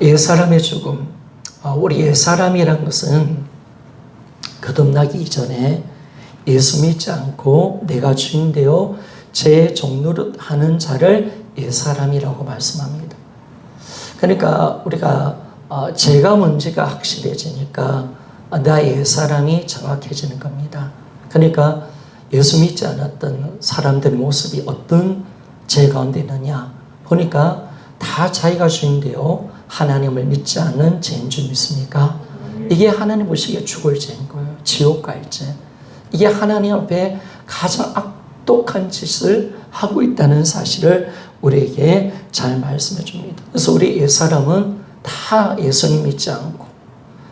옛사람의 죽음. 우리 옛사람이란 것은 거듭나기 이전에 예수 믿지 않고 내가 주인 되어 제 종노릇 하는 자를 옛사람이라고 말씀합니다. 그러니까 우리가 죄가 뭔지가 확실해지니까 나의 옛사람이 정확해지는 겁니다. 그러니까 예수 믿지 않았던 사람들의 모습이 어떤 죄 가운데 있느냐 보니까 다 자기가 주인 되어 하나님을 믿지 않는 죄인 줄 믿습니까? 이게 하나님 보시기에 죽을 죄인 거예요. 지옥 갈 죄. 이게 하나님 앞에 가장 악독한 짓을 하고 있다는 사실을 우리에게 잘 말씀해 줍니다. 그래서 우리 옛사람은 다 예수님 믿지 않고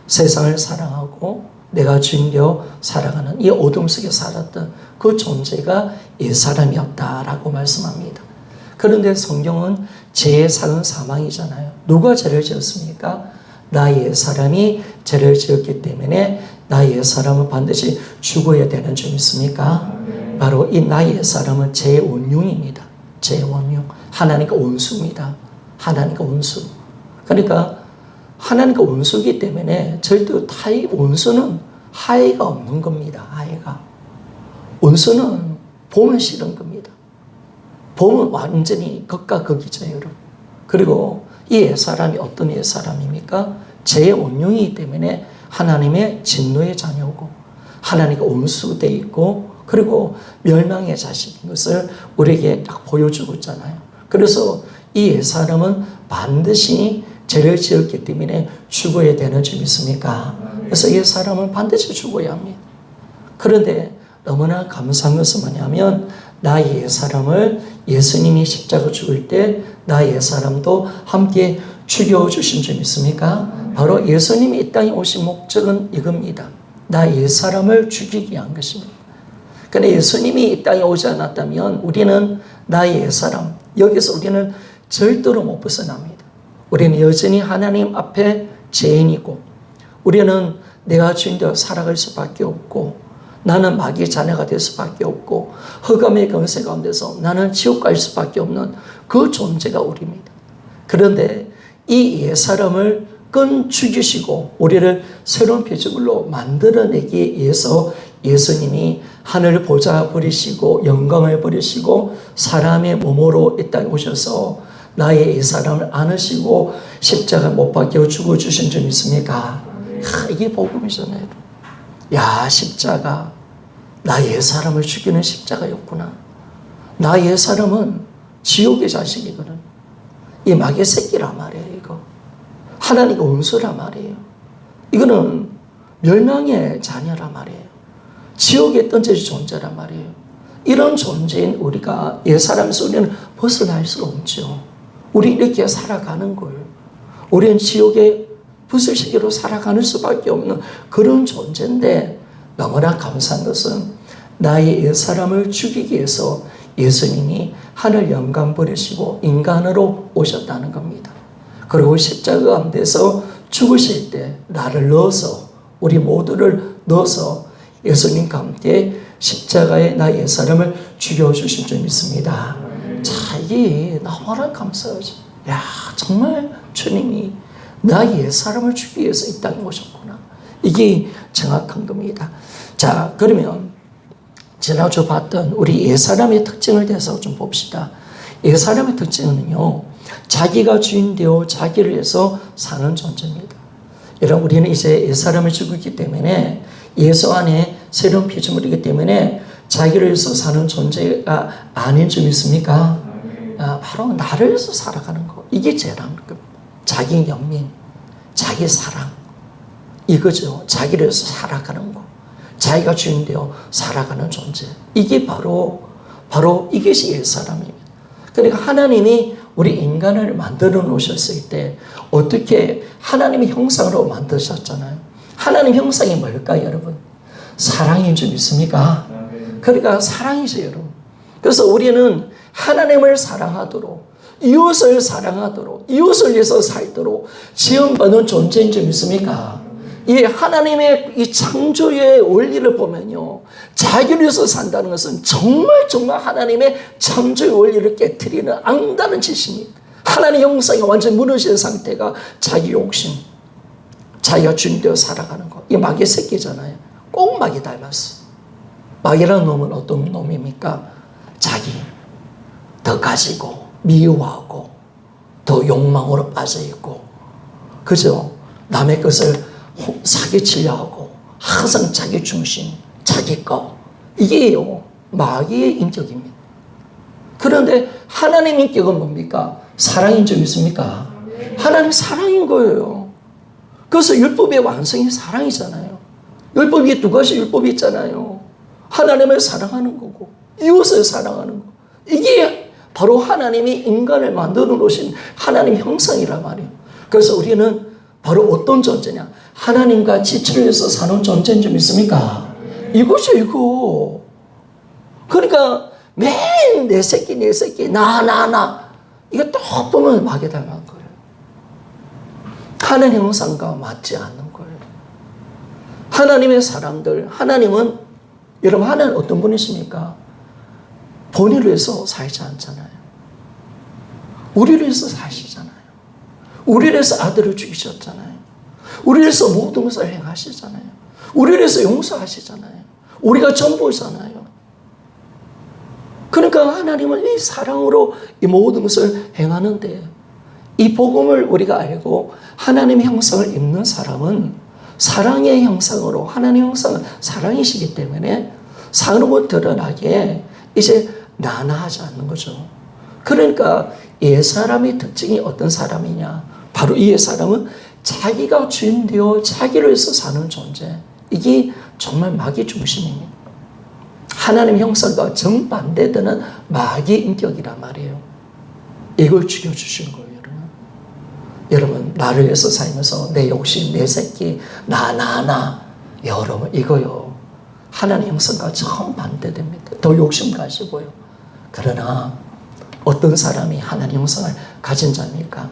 세상을 사랑하고 내가 주인 되어 살아가는 이 어둠 속에 살았던 그 존재가 옛사람이었다라고 말씀합니다. 그런데 성경은 죄의 사는 사망이잖아요. 누가 죄를 지었습니까? 나의 옛사람이 죄를 지었기 때문에 나의 옛사람은 반드시 죽어야 되는 줄 믿습니까? 바로 이 나의 옛사람은 죄의 원흉입니다. 죄의 원흉. 하나님과 원수입니다. 하나님과 원수. 그러니까 하나님과 원수이기 때문에 절대 타의 원수는 하해가 없는 겁니다. 하해가. 원수는 보면 싫은 겁니다. 보면 완전히 극과 극이죠, 여러분. 그리고 이 옛사람이 어떤 옛사람입니까? 죄의 원흉이기 때문에 하나님의 진노의 자녀고 하나님과 원수되어 있고 그리고 멸망의 자식인 것을 우리에게 딱 보여주고 있잖아요. 그래서 이 옛사람은 반드시 죄를 지었기 때문에 죽어야 되는 줄 믿습니까? 그래서 옛사람은 반드시 죽어야 합니다. 그런데 너무나 감사한 것은 뭐냐면 나의 옛사람을 예수님이 십자가 죽을 때 나의 옛사람도 함께 죽여주신 줄 믿습니까? 바로 예수님이 이 땅에 오신 목적은 이겁니다. 나의 옛사람을 죽이기 위한 것입니다. 그런데 예수님이 이 땅에 오지 않았다면 우리는 나의 옛사람, 여기서 우리는 절대로 못 벗어납니다. 우리는 여전히 하나님 앞에 죄인이고 우리는 내가 주인 되어 살아갈 수밖에 없고 나는 마귀의 자녀가 될 수밖에 없고 흑암의 권세 가운데서 나는 지옥 갈 수밖에 없는 그 존재가 우리입니다. 그런데 이 옛사람을 끈 죽이시고 우리를 새로운 피조물로 만들어내기 위해서 예수님이 하늘을 보좌 버리시고 영광을 버리시고 사람의 몸으로 이 땅에 오셔서 나의 옛사람을 안으시고 십자가 못 박혀 죽어주신 줄 믿습니까? 이게 복음이잖아요. 야, 십자가 나의 옛사람을 죽이는 십자가였구나. 나의 옛사람은 지옥의 자식이거든. 이 마귀의 새끼란 말이에요. 이거 하나님과 원수란 말이에요. 이거는 멸망의 자녀란 말이에요. 지옥에 던져질 존재란 말이에요. 이런 존재인 우리가 옛사람에서 우리는 벗어날 수가 없죠. 우리 이렇게 살아가는 거예요. 우리는 지옥의 부수시기로 살아가는 수밖에 없는 그런 존재인데 너무나 감사한 것은 나의 옛사람을 죽이기 위해서 예수님이 하늘 영광 버리시고 인간으로 오셨다는 겁니다. 그리고 십자가 가운데서 죽으실 때 나를 넣어서 우리 모두를 넣어서 예수님과 함께 십자가에 나의 옛사람을 죽여주신 줄 믿습니다. 자, 이게 너무나 감사하죠. 야, 정말 주님이 나의 옛사람을 죽이기 위해서 이 땅에 오셨구나. 이게 정확한 겁니다. 자, 그러면 지난주 봤던 우리 옛사람의 특징을 대해서 좀 봅시다. 옛사람의 특징은요, 자기가 주인 되어 자기를 위해서 사는 존재입니다. 여러분, 우리는 이제 옛사람을 죽였기 때문에 예수 안에 새로운 피조물이기 때문에 자기를 위해서 사는 존재가 아닌 줄 믿습니까? 바로 나를 위해서 살아가는 거. 이게 죄라는 겁니다. 자기 연민, 자기 사랑, 이거죠. 자기를 위해서 살아가는 거. 자기가 주인 되어 살아가는 존재. 이게 바로 이것이 옛사람입니다. 그러니까 하나님이 우리 인간을 만들어 놓으셨을 때 어떻게 하나님의 형상으로 만드셨잖아요. 하나님 형상이 뭘까요, 여러분? 사랑인 줄 믿습니까? 그러니까 사랑이죠, 여러분. 그래서 우리는 하나님을 사랑하도록, 이웃을 사랑하도록, 이웃을 위해서 살도록 지음받은 존재인 줄 믿습니까? 이 하나님의 이 창조의 원리를 보면요, 자기를 위해서 산다는 것은 정말 하나님의 창조의 원리를 깨트리는 앙다른 짓입니다. 하나님의 형상이 완전히 무너진 상태가 자기 욕심, 자기가 주인되어 살아가는 거. 이 마귀의 새끼잖아요. 꼭 마귀 닮았어. 마귀라는 놈은 어떤 놈입니까? 자기 더 가지고 미워하고 더 욕망으로 빠져있고, 그죠? 남의 것을 사기치려 하고 항상 자기 중심, 자기 거, 이게요 마귀의 인격입니다. 그런데 하나님 인격은 뭡니까? 사랑인 줄 믿습니까? 하나님 사랑인 거예요. 그래서 율법의 완성이 사랑이잖아요. 율법 위에 두 가지 율법이 있잖아요. 하나님을 사랑하는 거고 이웃을 사랑하는 거. 이게 바로 하나님이 인간을 만들어 놓으신 하나님 형상이란 말이에요. 그래서 우리는 바로 어떤 존재냐? 하나님과 지체로서 사는 존재인 줄 믿습니까? 이거죠, 이거. 그러니까 매일 내 새끼, 나. 이거 또 보면 마귀 닮은 거예요. 하나님 형상과 맞지 않는 거예요. 하나님의 사람들, 하나님은, 여러분, 하나님은 어떤 분이십니까? 본인을 위해서 살지 않잖아요. 우리를 위해서 사시잖아요. 우리를 위해서 아들을 죽이셨잖아요. 우리를 위해서 모든 것을 행하시잖아요. 우리를 위해서 용서하시잖아요. 우리가 전부잖아요. 그러니까 하나님은 이 사랑으로 이 모든 것을 행하는데, 이 복음을 우리가 알고 하나님의 형상을 입는 사람은 사랑의 형상으로, 하나님의 형상은 사랑이시기 때문에 사랑으로 드러나게 이제 나나하지 않는 거죠. 그러니까 옛사람의 특징이 어떤 사람이냐? 바로 이 옛사람은 자기가 주인되어 자기를 위해서 사는 존재. 이게 정말 마귀 중심입니다. 하나님의 형상과 정반대되는 마귀 인격이란 말이에요. 이걸 죽여주신 거예요, 여러분. 여러분, 나를 위해서 살면서 내 욕심, 내 새끼, 나. 여러분, 이거요. 하나님의 형상과 정반대됩니다. 더 욕심 가지고요. 그러나 어떤 사람이 하나님의 형상을 가진 자입니까?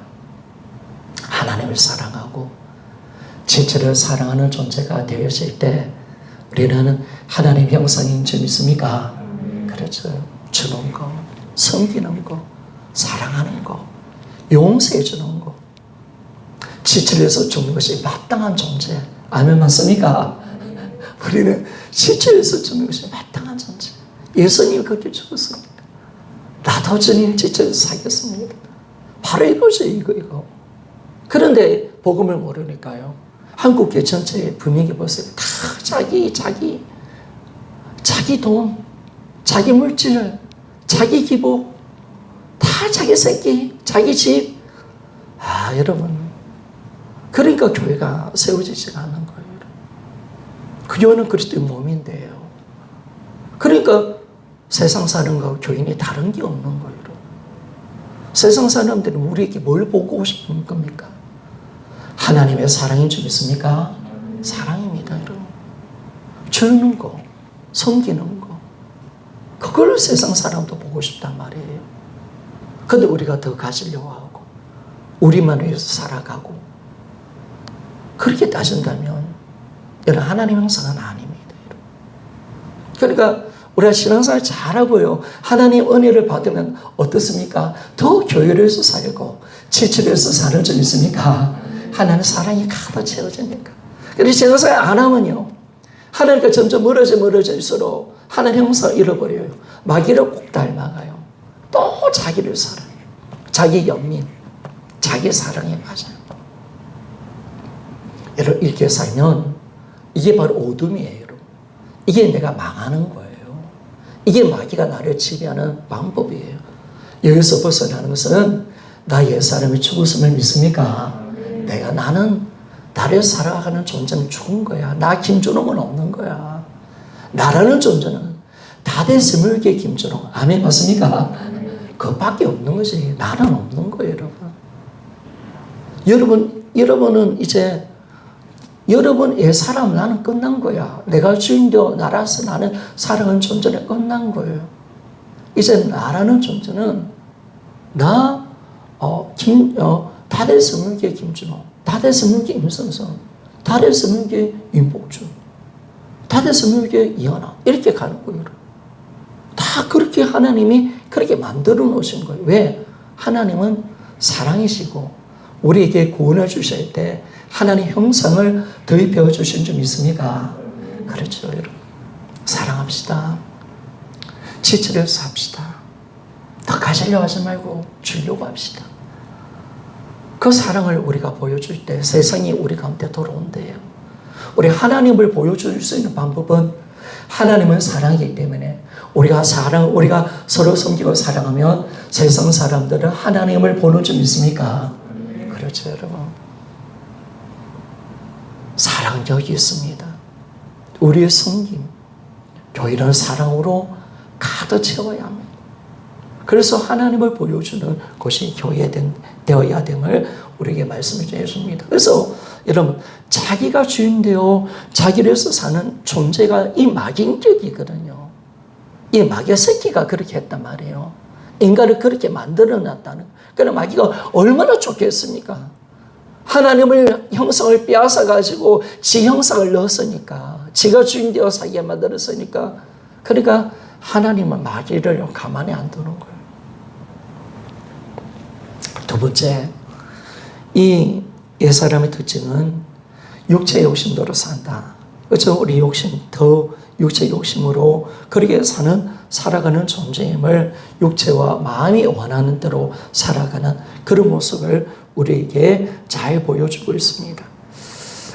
하나님을 사랑하고 지체를 사랑하는 존재가 되어질 때 우리는 하나님 형상인 줄 믿습니까? 그렇죠. 주는 거, 섬기는 거, 사랑하는 거, 용서해 주는 거, 지체를 위해서 죽는 것이 마땅한 존재. 아멘 맞습니까? 우리는 지체를 위해서 죽는 것이 마땅한 존재. 예수님이 그렇게 죽었습니다. 나도 주님 지체를 살겠습니다. 바로 이거죠, 이거. 그런데 복음을 모르니까요. 한국교 전체의 분위기 보세요. 다 자기 돈, 자기 물질, 자기 기복, 다 자기 새끼, 자기 집. 여러분. 그러니까 교회가 세워지지가 않는 거예요. 교회는 그리스도의 몸인데요. 그러니까 세상 사는 거하고 교인이 다른 게 없는 거예요. 세상 사람들은 우리에게 뭘 보고 싶은 겁니까? 하나님의 사랑인 줄 믿습니까? 사랑입니다, 여러분. 주는 거, 섬기는 거, 그걸 세상 사람도 보고 싶단 말이에요. 근데 우리가 더 가지려고 하고 우리만 위해서 살아가고 그렇게 따진다면 여러분, 하나님 형상은 아닙니다, 여러분. 그러니까 우리가 신앙생활 잘하고요, 하나님 은혜를 받으면 어떻습니까? 더 교회를 위해서 살고 지체를 위해서 사는 줄 믿습니까? 하나님 사랑이 가득 채워지니까. 그래서 신앙생활 안 하면요, 하나님과 점점 멀어질수록 하나님 형상을 잃어버려요. 마귀를 꼭 닮아가요. 또 자기를 사랑해요. 자기 연민, 자기 사랑에 빠져요. 여러분, 이렇게 살면 이게 바로 어둠이에요, 여러분. 이게 내가 망하는 거예요. 이게 마귀가 나를 지배하는 방법이에요. 여기서 벗어나는 것은 나 옛사람이 죽었음을 믿습니까? 나는 나를 살아가는 존재는 죽은 거야. 나 김준홍은 없는 거야. 나라는 존재는 다대스물계 김준홍. 아멘 맞습니까? 그밖에 없는 거지. 나는 없는 거예요, 여러분. 여러분은 이제 여러분 옛사람 나는 끝난 거야. 내가 주인되어 나라서 나는 살아가는 존재는 끝난 거예요. 이제 나라는 존재는 다대스물계 김준호, 다대스물계 임성선, 다대스물계 임복준, 다대스물계 이하나 이렇게 가는 거예요. 다 그렇게 하나님이 그렇게 만들어 놓으신 거예요. 왜? 하나님은 사랑이시고 우리에게 구원을 주실 때 하나님 형상을 더입혀 주신 점 있습니까? 그렇죠, 여러분. 사랑합시다. 지체려서 합시다. 더 가지려 하지 말고 주려고 합시다. 그 사랑을 우리가 보여줄 때 세상이 우리 가운데 돌아온대요. 우리 하나님을 보여줄 수 있는 방법은 하나님은 사랑이기 때문에 우리가 서로 섬기고 사랑하면 세상 사람들은 하나님을 보는 점 있습니까? 그렇죠, 여러분. 사랑 여기 있습니다. 우리의 섬김, 교회는 사랑으로 가득 채워야 합니다. 그래서 하나님을 보여주는 곳이 교회 되어야 됨을 우리에게 말씀해 주셨습니다. 그래서 여러분, 자기가 주인되어 자기를 위해서 사는 존재가 이 마귀인격이거든요. 이 마귀의 새끼가 그렇게 했단 말이에요. 인간을 그렇게 만들어 놨다는. 그러나 마귀가 얼마나 좋겠습니까? 하나님을 형상을 빼앗아 가지고 지 형상을 넣었으니까, 지가 주인되어 살게 만들었으니까, 그러니까 하나님은 마귀를 가만히 안 두는 거예요. 두 번째, 이 옛사람의 특징은 육체 욕심대로 산다. 그렇죠? 우리 육체 욕심으로 그렇게 살아가는 존재임을, 육체와 마음이 원하는 대로 살아가는 그런 모습을 우리에게 잘 보여주고 있습니다.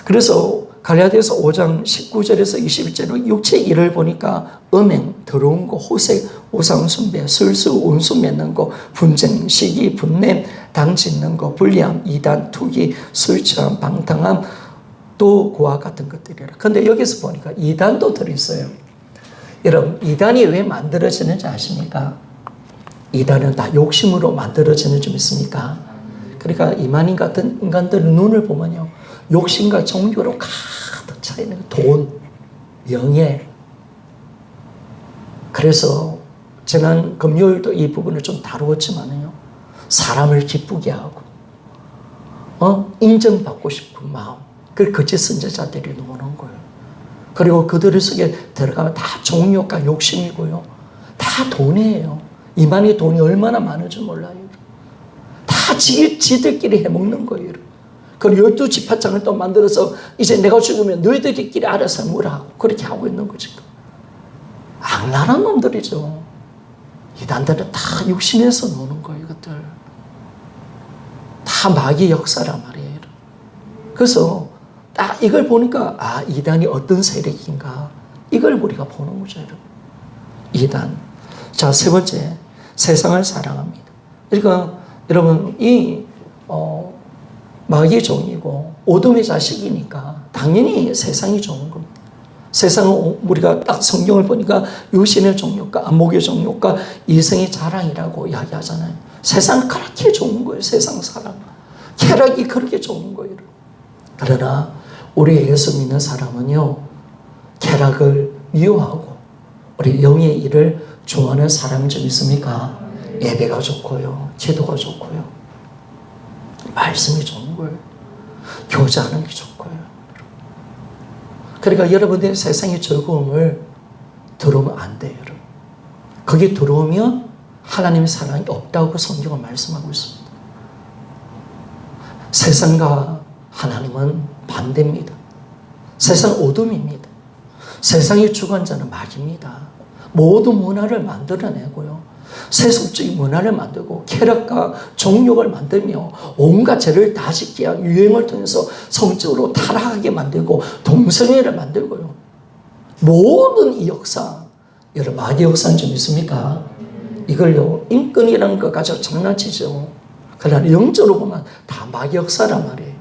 그래서 갈라디아서 5장 19절에서 21절로 육체의 일을 보니까 음행, 더러운 거, 호색, 우상숭배, 술수, 운수 맺는 거, 분쟁, 시기, 분냄, 당 짓는 거, 불리함, 이단, 투기, 술 취함, 방탕함, 또 그와 같은 것들이라. 근데 여기서 보니까 이단도 들어있어요. 여러분, 이단이 왜 만들어지는지 아십니까? 이단은 다 욕심으로 만들어지는 점 있습니까? 그러니까 이만희 같은 인간들의 눈을 보면요, 욕심과 종교로 가득 차 있는 돈, 명예. 그래서 지난 금요일도 이 부분을 좀 다루었지만요, 사람을 기쁘게 하고, 인정받고 싶은 마음, 그 거짓 선지자들이 노는 거예요. 그리고 그들 속에 들어가면 다 종욕과 욕심이고요, 다 돈이에요. 이만희 돈이 얼마나 많은지 몰라요. 다 지들끼리 해먹는 거예요. 그리고 12지파장을 또 만들어서 이제 내가 죽으면 너희들끼리 알아서 뭐라고 그렇게 하고 있는 거지. 악랄한 놈들이죠. 이단들은 다 육신에서 노는 거예요. 이것들 다 마귀 역사란 말이에요. 그래서 딱 이걸 보니까 이단이 어떤 세력인가, 이걸 우리가 보는 거죠. 이단. 자, 세 번째, 세상을 사랑합니다. 그러니까 여러분, 이 마귀의 종이고 어둠의 자식이니까 당연히 세상이 좋은 겁니다. 세상은 우리가 딱 성경을 보니까 육신의 정욕과 안목의 정욕과 이성의 자랑이라고 이야기하잖아요. 세상은 그렇게 좋은 거예요. 세상 사람. 쾌락이 그렇게 좋은 거예요. 그러나 우리 예수 믿는 사람은요, 쾌락을 미워하고 우리 영의 일을 좋아하는 사람이 좀 있습니까? 예배가 좋고요, 기도가 좋고요, 말씀이 좋은 거예요, 교제하는 게 좋고요. 그러니까 여러분들이 세상의 즐거움을 들어오면 안 돼요, 여러분. 거기 들어오면 하나님의 사랑이 없다고 성경은 말씀하고 있습니다. 세상과 하나님은 반대입니다. 세상은 어둠입니다. 세상의 주관자는 마귀입니다. 모든 문화를 만들어내고요, 세속적인 문화를 만들고 쾌락과 정욕을 만들며 온갖 죄를 다 짓게 한 유행을 통해서 성적으로 타락하게 만들고 동성애를 만들고요. 모든 이 역사, 여러분, 마귀 역사는 좀 있습니까? 이걸요, 인권이라는 거 가지고 장난치죠. 그러나 영적으로 보면 다 마귀 역사란 말이에요.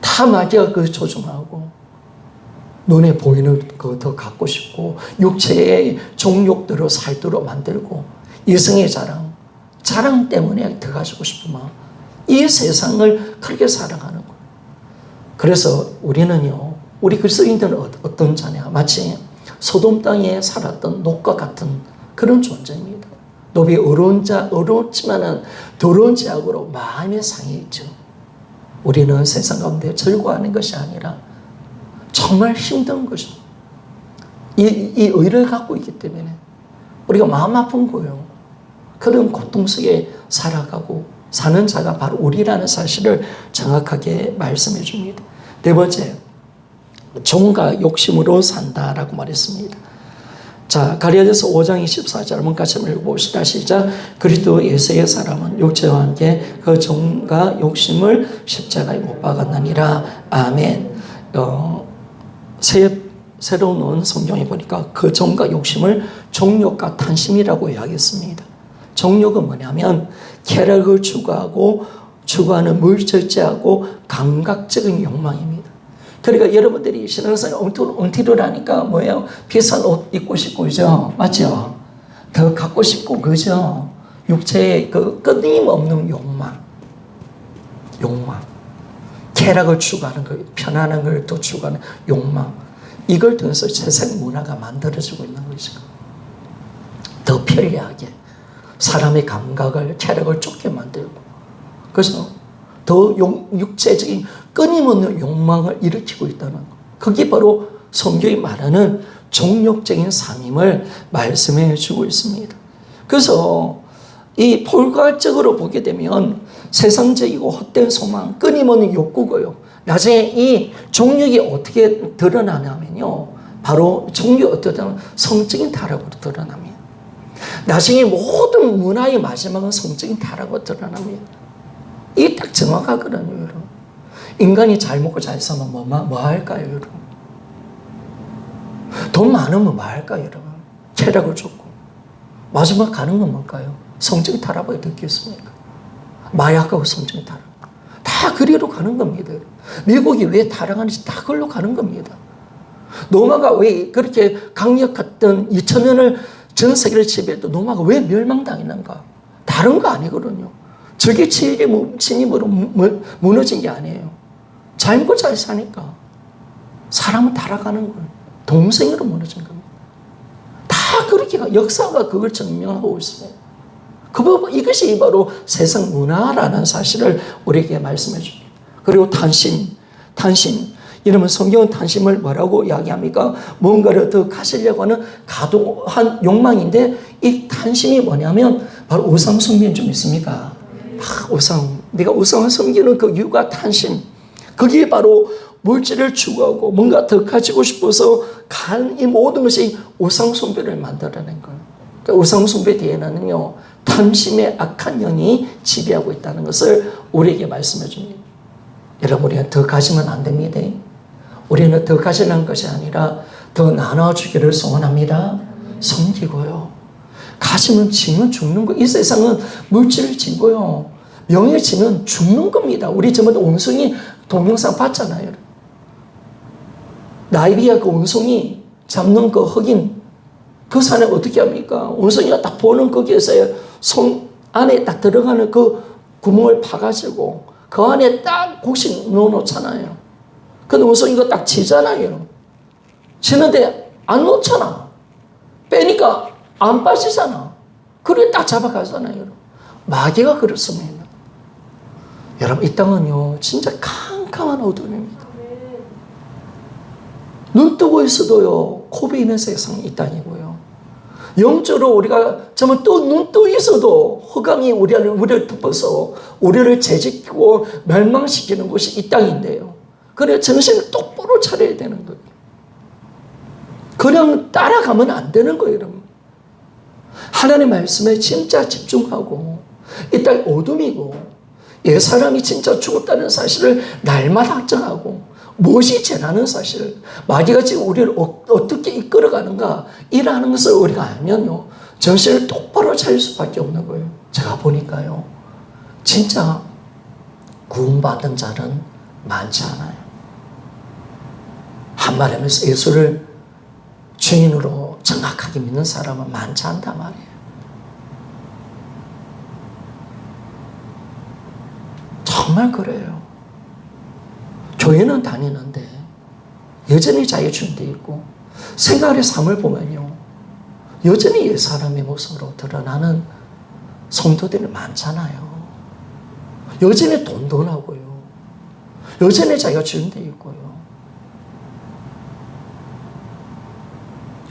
다 마귀가 그 조종하고, 눈에 보이는 거 더 갖고 싶고, 육체의 정욕대로 살도록 만들고, 이성의 자랑 때문에 더 가지고 싶은 마음, 이 세상을 그렇게 사랑하는 거예요. 그래서 우리는요, 우리 그리스도인들은 어떤 자냐, 마치 소돔 땅에 살았던 롯과 같은 그런 존재입니다. 롯이 어려웠지만은 더러운 죄악으로 마음이 상해있죠. 우리는 세상 가운데 즐거워하는 것이 아니라 정말 힘든 거죠. 이 의를 갖고 있기 때문에 우리가 마음 아픈 거예요. 그런 고통 속에 살아가고 사는 자가 바로 우리라는 사실을 정확하게 말씀해 줍니다. 네 번째, 종과 욕심으로 산다라고 말했습니다. 자, 갈라디아서 5장 24절 한번 같이 한번 읽어봅시다. 시작. 그리스도 예수의 사람은 육체와 함께 그 종과 욕심을 십자가에 못 박았느니라. 아멘. 새로 놓은 성경에 보니까 그 종과 욕심을 정욕과 탐심이라고 이야기했습니다. 정욕은 뭐냐면 쾌락을 추구하는 물질제하고 감각적인 욕망입니다. 그러니까 여러분들이 신앙생활 엉티를 하니까 뭐예요? 비싼 옷 입고 싶고, 그죠? 맞죠? 더 갖고 싶고, 그죠? 육체의 그 끊임없는 욕망. 쾌락을 추구하는 거, 편안한 걸 더 추구하는 욕망. 이걸 통해서 세상 문화가 만들어지고 있는 거죠. 더 편리하게 사람의 감각을, 쾌락을 좁게 만들고, 그래서 더 육체적인 끊임없는 욕망을 일으키고 있다는 것. 그게 바로 성경이 말하는 종욕적인 삶임을 말씀해 주고 있습니다. 그래서 이 포괄적으로 보게 되면 세상적이고 헛된 소망, 끊임없는 욕구고요. 나중에 이 종욕이 어떻게 드러나냐면요. 바로 종욕이 어떻게 드러나면 성적인 타락으로 드러납니다. 나중에 모든 문화의 마지막은 성적인 타락으로 드러납니다. 이게 딱 정확하거든요, 여러분. 인간이 잘 먹고 잘 살면 뭐 할까요, 여러분? 돈 많으면 뭐 할까요, 여러분? 쾌락을 줬고. 마지막 가는 건 뭘까요? 성적인 타락을 듣겠습니까? 마약하고 성적인 타락. 다 그리로 가는 겁니다. 미국이 왜 타락하는지 다 그걸로 가는 겁니다. 로마가 왜 그렇게 강력했던 2000년을 전 세계를 지배했던 로마가 왜 멸망당했는가? 다른 거 아니거든요. 적의 침입으로 무너진 게 아니에요. 잘 먹고 잘 사니까 사람은 타락하는 거예요. 동생으로 무너진 겁니다. 다 그렇게 역사가 그걸 증명하고 있습니다. 이것이 바로 세상 문화라는 사실을 우리에게 말씀해 줍니다. 그리고 탄심. 이러면 성경은 탄심을 뭐라고 이야기합니까? 뭔가를 더 가지려고 하는 가도한 욕망인데 이 탄심이 뭐냐면 바로 우상 숭배는 좀 있습니까? 네가 우상을 섬기는 그 이유가 탄심. 그게 바로 물질을 추구하고 뭔가 더 가지고 싶어서 이 모든 것이 우상 숭배를 만들어낸 거예요. 그러니까 우상 숭배 뒤에는요, 탐심의 악한 영이 지배하고 있다는 것을 우리에게 말씀해 줍니다. 여러분, 우리가 더 가지면 안 됩니다. 우리는 더 가지는 것이 아니라 더 나눠주기를 소원합니다. 섬기고요. 가지면 지면 죽는 거. 이 세상은 물질을 지고요. 명예 지면 죽는 겁니다. 우리 저번에 원숭이 동영상 봤잖아요. 나이비아 그 원숭이 잡는 그 흑인, 그 산에 어떻게 합니까? 원숭이가 딱 보는 거기에서 손 안에 딱 들어가는 그 구멍을 파가지고 그 안에 딱 곡식 넣어놓잖아요. 근데 원숭이가 딱 치잖아요. 치는데 안 놓잖아. 빼니까 안 빠지잖아. 그래 딱 잡아가잖아요. 마귀가 그렇습니다. 여러분, 이 땅은요 진짜 캄캄한 어둠입니다. 눈 뜨고 있어도요 코비 있는 세상이 이 땅이고요. 영적으로 우리가 정말 또 눈 뜨고 있어도 허강이 우리를 덮어서 우리를 재짓고 멸망시키는 곳이 이 땅인데요. 그래 정신을 똑바로 차려야 되는 거예요. 그냥 따라가면 안 되는 거예요, 여러분. 하나님의 말씀에 진짜 집중하고 이 땅 어둠이고 옛 사람이 진짜 죽었다는 사실을 날마다 확정하고 무엇이 죄라는 사실을 마귀가 지금 우리를 어떻게 이끌어가는가 일하는 것을 우리가 알면요 정신을 똑바로 차릴 수밖에 없는 거예요. 제가 보니까요 진짜 구원받은 자는 많지 않아요. 한마디 하면서 예수를 주인으로 정확하게 믿는 사람은 많지 않단 말이에요. 정말 그래요. 교회는 다니는데 여전히 자기 주인돼 있고 생활의 삶을 보면요 여전히 옛 사람의 모습으로 드러나는 성도들이 많잖아요. 여전히 돈돈하고요. 여전히 자기가 주인돼 있고요.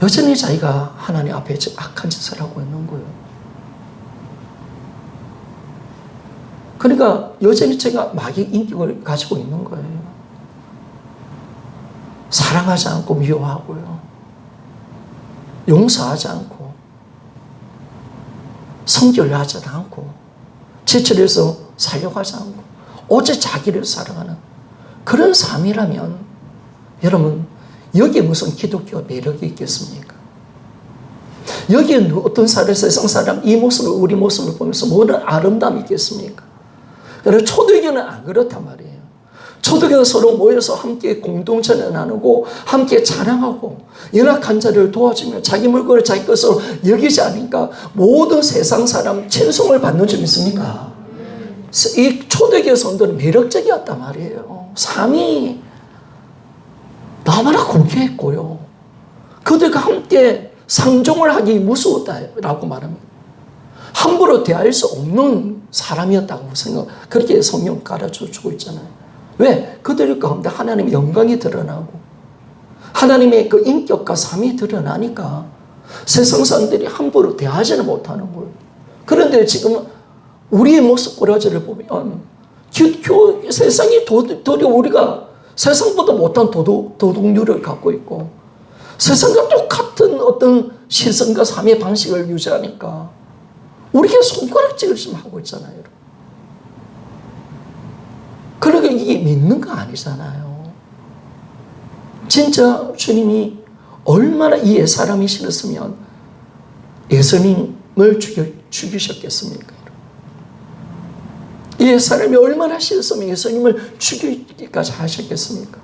여전히 자기가 하나님 앞에 악한 짓을 하고 있는 거예요. 그러니까 여전히 제가 마귀 인격을 가지고 있는 거예요. 사랑하지 않고 미워하고요. 용서하지 않고 성결하지 않고 지체해서 살려가지 않고 오직 자기를 사랑하는 그런 삶이라면 여러분 여기에 무슨 기독교 매력이 있겠습니까? 여기에 어떤 세상 사람 이 모습을 우리 모습을 보면서 뭐는 아름다움이 있겠습니까? 그래서 초대교회는 안 그렇단 말이에요. 초대교회는 서로 모여서 함께 공동체를 나누고 함께 자랑하고 연약한 자를 도와주며 자기 물건을 자기 것으로 여기지 않으니까 모든 세상 사람 찬송을 받는 점 있습니까? 이 초대교회 성도는 매력적이었단 말이에요. 삶이 너무나 공개했고요. 그들과 함께 상종을 하기 무서웠다라고 말합니다. 함부로 대할 수 없는 사람이었다고 그렇게 성경 가르쳐주고 있잖아요. 왜? 그들 가운데 하나님의 영광이 드러나고 하나님의 그 인격과 삶이 드러나니까 세상 사람들이 함부로 대하지는 못하는 거예요. 그런데 지금 우리의 모습 꾸러지를 보면 세상이 도리어 우리가 세상보다 못한 도덕률을 갖고 있고 세상과 똑같은 어떤 시선과 삶의 방식을 유지하니까 우리가 손가락질을 좀 하고 있잖아요. 그러니까 이게 믿는 거 아니잖아요. 진짜 주님이 얼마나 이 옛사람이 싫었으면 예수님을 죽이셨겠습니까? 이 옛사람이 얼마나 싫었으면 예수님을 죽이기까지 하셨겠습니까?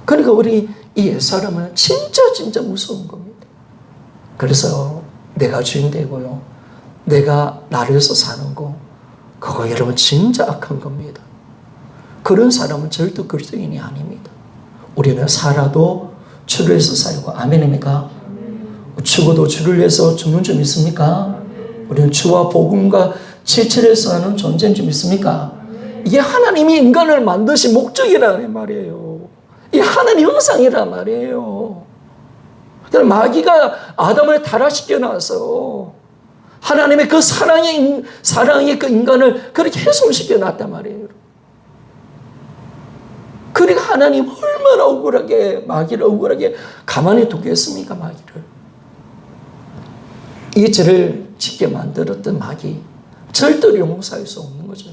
그러니까 우리 이 옛사람은 진짜 무서운 겁니다. 그래서 내가 주인 되고요. 내가 나를 위해서 사는 거 그거 여러분 진짜 악한 겁니다. 그런 사람은 절대 그리스도인이 아닙니다. 우리는 살아도 주를 위해서 살고 아멘입니까? 죽어도 주를 위해서 죽는 줄 믿습니까? 우리는 주와 복음과 지체해서 하는 존재인 줄 믿습니까? 이게 하나님이 인간을 만드신 목적이라는 말이에요. 이 하나님 형상이란 말이에요. 마귀가 아담을 타락시켜 놔서 하나님의 그 사랑의 그 인간을 그렇게 훼손시켜 놨단 말이에요. 그러니까 하나님 얼마나 마귀를 억울하게 가만히 두겠습니까, 마귀를. 이 죄를 짓게 만들었던 마귀, 절대로 용서할 수 없는 거죠.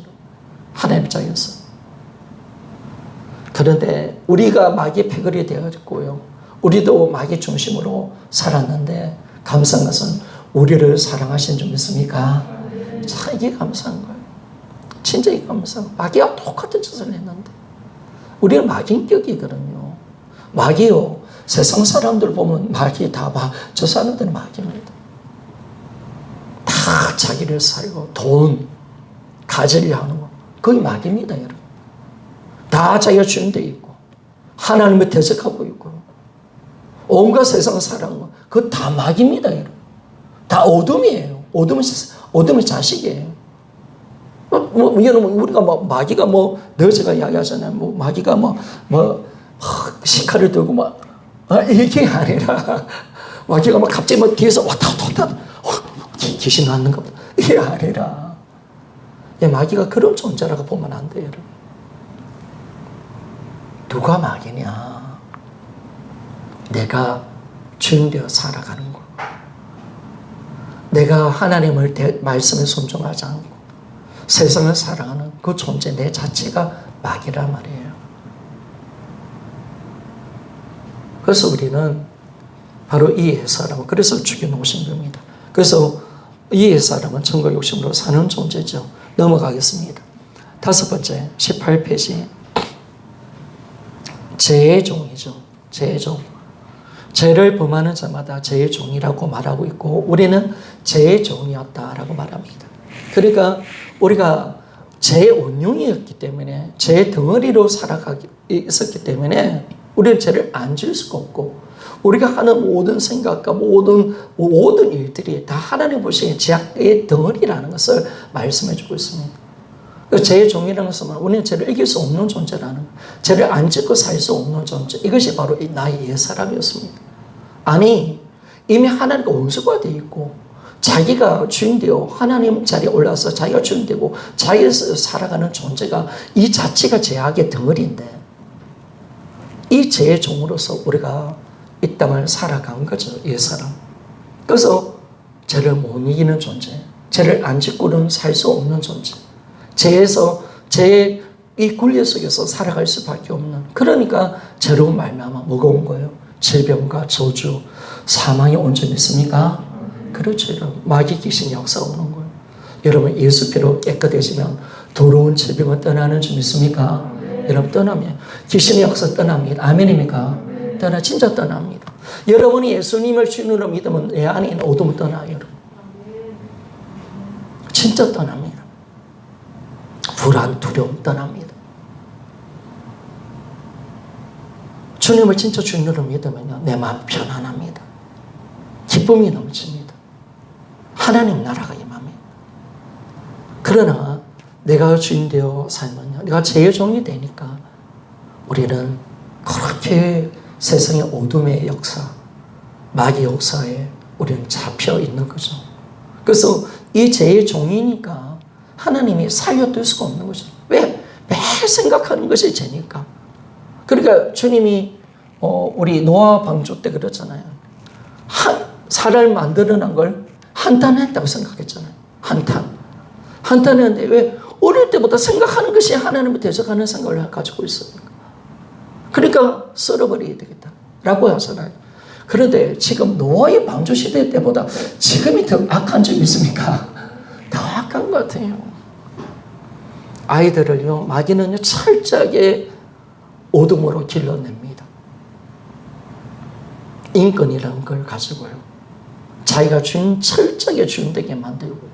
하나님 입장에서. 그런데 우리가 마귀의 패거리 되었고요. 우리도 마귀 중심으로 살았는데 감사한 것은 우리를 사랑하신 줄 믿습니까? 자, 이게 감사한 거예요. 진짜 이게 감사한 거예요. 마귀와 똑같은 짓을 했는데 우리는 마귀인격이거든요. 마귀요. 세상 사람들 보면 마귀 저 사람들은 마귀입니다. 다 자기를 살고 돈 가지려 하는 거. 그게 마귀입니다, 여러분. 다 자기가 주인되어 있고 하나님을 대적하고 있고 온갖 세상 사랑 그거 다 마귀입니다, 여러분. 다 어둠이에요. 어둠의 자식이에요. 우리가 마귀가 너제가 이야기하잖아요. 마귀가 시칼을 들고 이게 아니라 마귀가 갑자기 뒤에서 왔다 귀신 낳는가 보다. 이게 아니라 마귀가 그런 존재라고 보면 안 돼요, 여러분. 누가 마귀냐? 내가 주인되어 살아가는 거. 내가 하나님을 말씀에 순종하지 않고 세상을 사랑하는 그 존재 내 자체가 마귀란 말이에요. 그래서 우리는 바로 이 옛사람을 그래서 죽여놓으신 겁니다. 그래서 이 옛사람은 천국 욕심으로 사는 존재죠. 넘어가겠습니다. 5번째 18페이지 죄의 종이죠. 죄의 종. 죄를 범하는 자마다 죄의 종이라고 말하고 있고 우리는 죄의 종이었다라고 말합니다. 그러니까 우리가 죄의 원흉이었기 때문에 죄의 덩어리로 살아가기 있었기 때문에 우리는 죄를 안 지을 수가 없고 우리가 하는 모든 생각과 모든 일들이 다 하나님 보시기에 죄의 덩어리라는 것을 말씀해 주고 있습니다. 죄의 종이라는 것은 우리는 죄를 이길 수 없는 존재라는 것, 죄를 안 짓고 살 수 없는 존재, 이것이 바로 나의 옛사람이었습니다. 아니 이미 하나님과 원수가 되어 있고 자기가 주인되어 하나님 자리에 올라서 자기가 주인되고 자기에서 살아가는 존재가 이 자체가 죄악의 덩어리인데 이 죄의 종으로서 우리가 이 땅을 살아간 거죠. 옛사람. 그래서 죄를 못 이기는 존재, 죄를 안 짓고는 살 수 없는 존재, 죄의 이 굴레 속에서 살아갈 수밖에 없는, 그러니까 죄로 말미암아 무거운 거예요. 질병과 저주, 사망이 온 적 있습니까? 그렇죠. 여러분. 마귀 귀신 역사가 오는 거예요. 여러분, 예수 피로 깨끗해지면 더러운 질병은 떠나는 줄 믿습니까? 여러분, 떠나면 귀신의 역사 떠납니다. 아멘입니까? 진짜 떠납니다. 여러분이 예수님을 주인으로 믿으면 내 안에 있는 어둠은 떠나요. 여러분. 진짜 떠납니다. 불안, 두려움 떠납니다. 주님을 진짜 주인으로 믿으면요, 내 마음 편안합니다. 기쁨이 넘칩니다. 하나님 나라가 임합니다. 그러나 내가 주인 되어 살면요, 내가 죄의 종이 되니까 우리는 그렇게 세상의 어둠의 역사, 마귀 역사에 우리는 잡혀 있는 거죠. 그래서 이 죄의 종이니까 하나님이 살려둘 수가 없는 거죠. 왜? 매일 생각하는 것이 죄니까. 그러니까 주님이 우리 노아 방주 때 그랬잖아요. 살을 만들어낸 걸 한탄했다고 생각했잖아요. 한탄했는데 왜? 어릴 때부터 생각하는 것이 하나님을 대적하는 생각을 가지고 있으니까. 그러니까 썰어버려야 되겠다라고 하잖아요. 그런데 지금 노아의 방주 시대 때보다 지금이 더 악한 점 있습니까? 더 악한 것 같아요. 아이들을요, 마귀는요, 철저하게 어둠으로 길러냅니다. 인권이라는 걸 가지고요. 자기가 주인, 철저하게 주인되게 만들고요.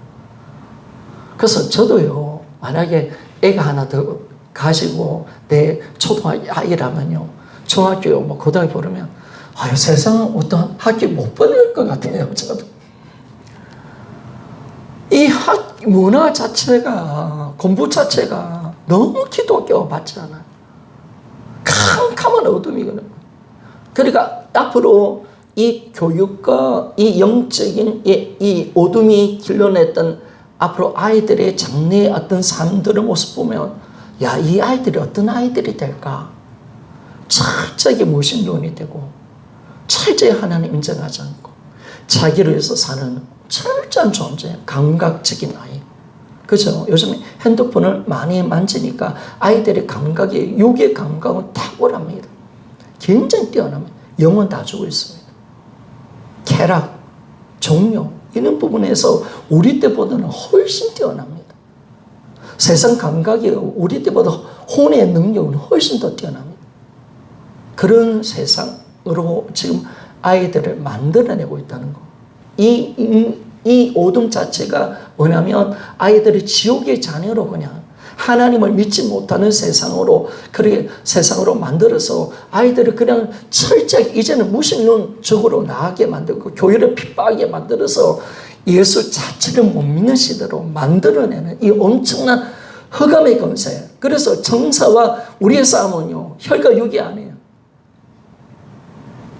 그래서 저도요, 만약에 애가 하나 더 가지고 내 초등학교 아이라면요, 중학교, 고등학교 보려면, 세상은 어떤 학교 못 보낼 것 같아요, 저도. 이 문화 자체가, 공부 자체가 너무 기독교 맞지 않아요. 캄캄한 어둠이거든요. 그러니까 앞으로 이 교육과 이 영적인 이 어둠이 길러냈던 앞으로 아이들의 장래의 어떤 삶들의 모습 보면, 야, 이 아이들이 어떤 아이들이 될까? 철저하게 무신론이 되고, 철저히 하나님 인정하지 않고, 자기를 위해서 사는 철저한 존재, 감각적인 아이. 그죠? 요즘에 핸드폰을 많이 만지니까 아이들의 감각이, 육의 감각은 탁월합니다. 굉장히 뛰어납니다. 영은 다 주고 있습니다. 쾌락, 종교, 이런 부분에서 우리 때보다는 훨씬 뛰어납니다. 세상 감각이 우리 때보다 혼의 능력은 훨씬 더 뛰어납니다. 그런 세상으로 지금 아이들을 만들어내고 있다는 거. 이 어둠 자체가 뭐냐면 아이들이 지옥의 자녀로 그냥 하나님을 믿지 못하는 세상으로, 그렇게 세상으로 만들어서 아이들을 그냥 철저하게 이제는 무신론적으로 나가게 만들고 교회를 핍박하게 만들어서 예수 자체를 못 믿는 시대로 만들어내는 이 엄청난 흑암의 권세. 그래서 정사와 우리의 싸움은요, 혈과 육이 아니에요.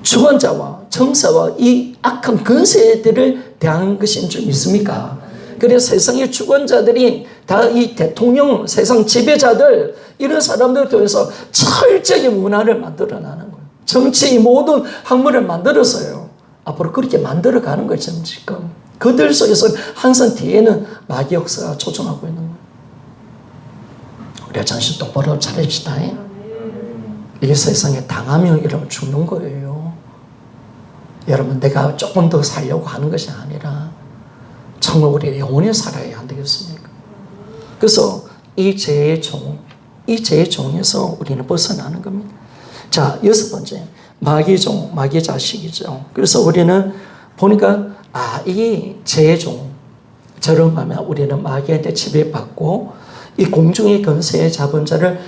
주권자와 정사와 이 악한 권세들을 대하는 것인 줄 믿습니까? 그래서 세상의 주권자들이 다 이 대통령, 세상 지배자들, 이런 사람들 통해서 철저하게 문화를 만들어 나가는 거예요. 정치의 모든 학문을 만들어서요. 앞으로 그렇게 만들어 가는 거죠, 지금. 그들 속에서 항상 뒤에는 마귀 역사가 조종하고 있는 거예요. 우리가 정신 똑바로 차립시다. 이 세상에 당하면 여러분 죽는 거예요. 여러분, 내가 조금 더 살려고 하는 것이 아니라 정말 우리 영원히 살아야 안 되겠습니까? 그래서 이 죄의 종에서 우리는 벗어나는 겁니다. 자, 6번째, 마귀 종, 마귀 자식이죠. 그래서 우리는 보니까 이 죄의 종처럼 하면 우리는 마귀한테 지배받고 이 공중의 권세에 잡은 자를